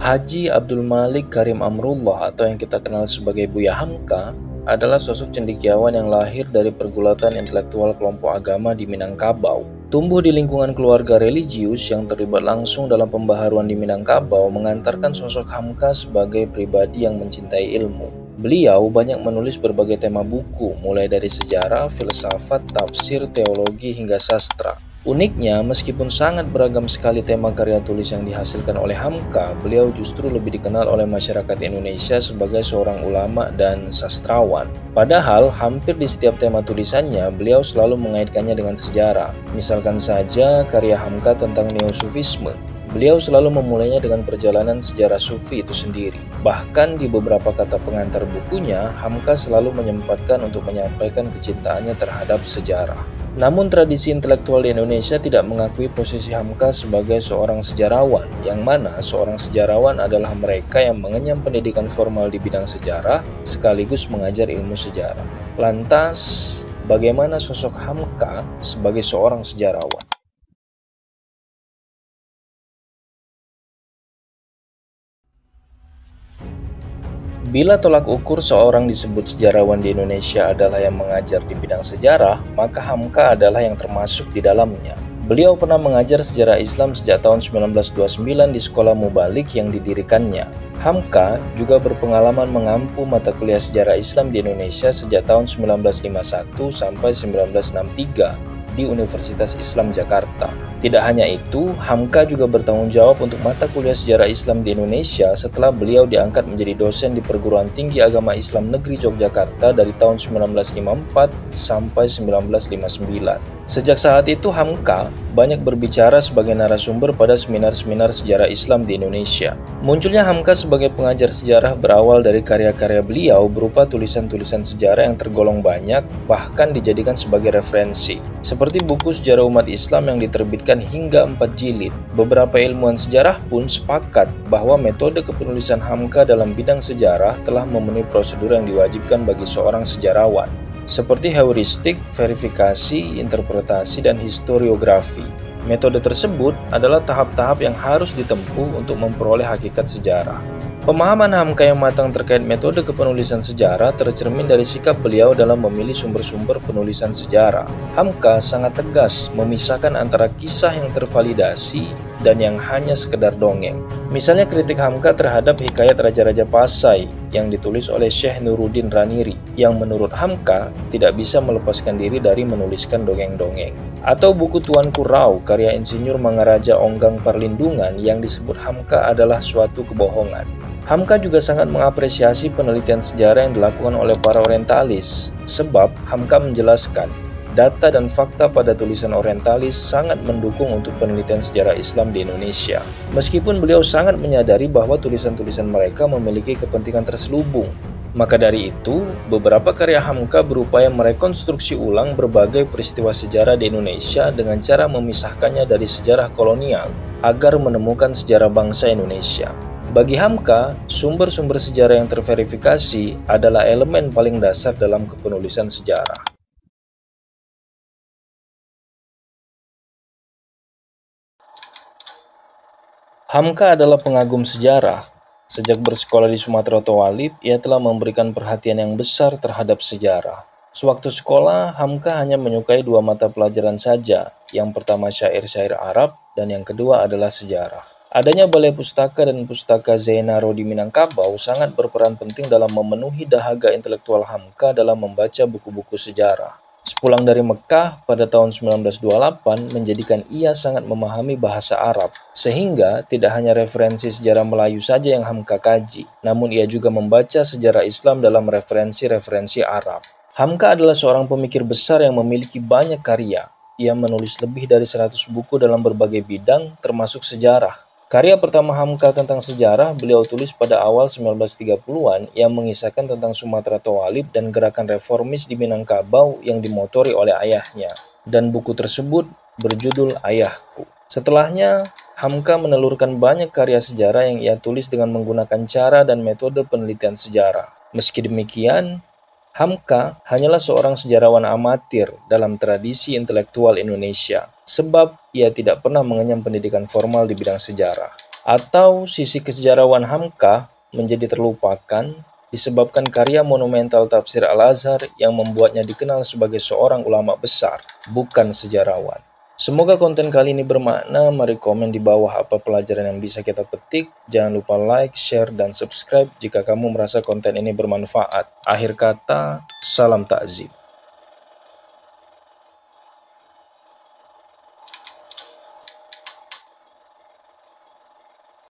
Haji Abdul Malik Karim Amrullah atau yang kita kenal sebagai Buya Hamka adalah sosok cendekiawan yang lahir dari pergulatan intelektual kelompok agama di Minangkabau. Tumbuh di lingkungan keluarga religius yang terlibat langsung dalam pembaharuan di Minangkabau mengantarkan sosok Hamka sebagai pribadi yang mencintai ilmu. Beliau banyak menulis berbagai tema buku, mulai dari sejarah, filsafat, tafsir, teologi, hingga sastra. Uniknya, meskipun sangat beragam sekali tema karya tulis yang dihasilkan oleh Hamka, beliau justru lebih dikenal oleh masyarakat Indonesia sebagai seorang ulama dan sastrawan. Padahal, hampir di setiap tema tulisannya, beliau selalu mengaitkannya dengan sejarah. Misalkan saja karya Hamka tentang Neo-Sufisme. Beliau selalu memulainya dengan perjalanan sejarah sufi itu sendiri. Bahkan di beberapa kata pengantar bukunya, Hamka selalu menyempatkan untuk menyampaikan kecintaannya terhadap sejarah. Namun tradisi intelektual di Indonesia tidak mengakui posisi Hamka sebagai seorang sejarawan, yang mana seorang sejarawan adalah mereka yang mengenyam pendidikan formal di bidang sejarah, sekaligus mengajar ilmu sejarah. Lantas, bagaimana sosok Hamka sebagai seorang sejarawan? Bila tolak ukur seorang disebut sejarawan di Indonesia adalah yang mengajar di bidang sejarah, maka Hamka adalah yang termasuk di dalamnya. Beliau pernah mengajar sejarah Islam sejak tahun 1929 di Sekolah Mubalik yang didirikannya. Hamka juga berpengalaman mengampu mata kuliah sejarah Islam di Indonesia sejak tahun 1951 sampai 1963 di Universitas Islam Jakarta. Tidak hanya itu, Hamka juga bertanggung jawab untuk mata kuliah sejarah Islam di Indonesia setelah beliau diangkat menjadi dosen di Perguruan Tinggi Agama Islam Negeri Yogyakarta dari tahun 1954 sampai 1959. Sejak saat itu, Hamka banyak berbicara sebagai narasumber pada seminar-seminar sejarah Islam di Indonesia. Munculnya Hamka sebagai pengajar sejarah berawal dari karya-karya beliau berupa tulisan-tulisan sejarah yang tergolong banyak, bahkan dijadikan sebagai referensi. Seperti buku sejarah umat Islam yang diterbitkan hingga 4 jilid. Beberapa ilmuwan sejarah pun sepakat bahwa metode kepenulisan Hamka dalam bidang sejarah telah memenuhi prosedur yang diwajibkan bagi seorang sejarawan, seperti heuristik, verifikasi, interpretasi, dan historiografi. Metode tersebut adalah tahap-tahap yang harus ditempuh untuk memperoleh hakikat sejarah. Pemahaman Hamka yang matang terkait metode kepenulisan sejarah tercermin dari sikap beliau dalam memilih sumber-sumber penulisan sejarah. Hamka sangat tegas memisahkan antara kisah yang tervalidasi dan yang hanya sekedar dongeng. Misalnya kritik Hamka terhadap hikayat Raja-Raja Pasai yang ditulis oleh Syekh Nuruddin Raniri, yang menurut Hamka tidak bisa melepaskan diri dari menuliskan dongeng-dongeng. Atau buku Tuanku Rau karya Insinyur Mangaraja Onggang Parlindungan yang disebut Hamka adalah suatu kebohongan. Hamka juga sangat mengapresiasi penelitian sejarah yang dilakukan oleh para orientalis, sebab Hamka menjelaskan data dan fakta pada tulisan orientalis sangat mendukung untuk penelitian sejarah Islam di Indonesia. Meskipun beliau sangat menyadari bahwa tulisan-tulisan mereka memiliki kepentingan terselubung. Maka dari itu, beberapa karya Hamka berupaya merekonstruksi ulang berbagai peristiwa sejarah di Indonesia dengan cara memisahkannya dari sejarah kolonial agar menemukan sejarah bangsa Indonesia. Bagi Hamka, sumber-sumber sejarah yang terverifikasi adalah elemen paling dasar dalam kepenulisan sejarah. Hamka adalah pengagum sejarah. Sejak bersekolah di Sumatera Towalib, ia telah memberikan perhatian yang besar terhadap sejarah. Sewaktu sekolah, Hamka hanya menyukai 2 mata pelajaran saja. Yang pertama syair-syair Arab, dan yang kedua adalah sejarah. Adanya balai pustaka dan pustaka Zainaro di Minangkabau sangat berperan penting dalam memenuhi dahaga intelektual Hamka dalam membaca buku-buku sejarah. Sepulang dari Mekah pada tahun 1928 menjadikan ia sangat memahami bahasa Arab, sehingga tidak hanya referensi sejarah Melayu saja yang Hamka kaji, namun ia juga membaca sejarah Islam dalam referensi-referensi Arab. Hamka adalah seorang pemikir besar yang memiliki banyak karya. Ia menulis lebih dari 100 buku dalam berbagai bidang, termasuk sejarah. Karya pertama Hamka tentang sejarah beliau tulis pada awal 1930-an yang mengisahkan tentang Sumatera Towalib dan gerakan reformis di Minangkabau yang dimotori oleh ayahnya. Dan buku tersebut berjudul Ayahku. Setelahnya, Hamka menelurkan banyak karya sejarah yang ia tulis dengan menggunakan cara dan metode penelitian sejarah. Meski demikian, Hamka hanyalah seorang sejarawan amatir dalam tradisi intelektual Indonesia, sebab ia tidak pernah mengenyam pendidikan formal di bidang sejarah. Atau sisi kesejarawan Hamka menjadi terlupakan disebabkan karya monumental Tafsir Al-Azhar yang membuatnya dikenal sebagai seorang ulama besar, bukan sejarawan. Semoga konten kali ini bermakna. Mari komen di bawah apa pelajaran yang bisa kita petik. Jangan lupa like, share, dan subscribe jika kamu merasa konten ini bermanfaat. Akhir kata, salam takzim.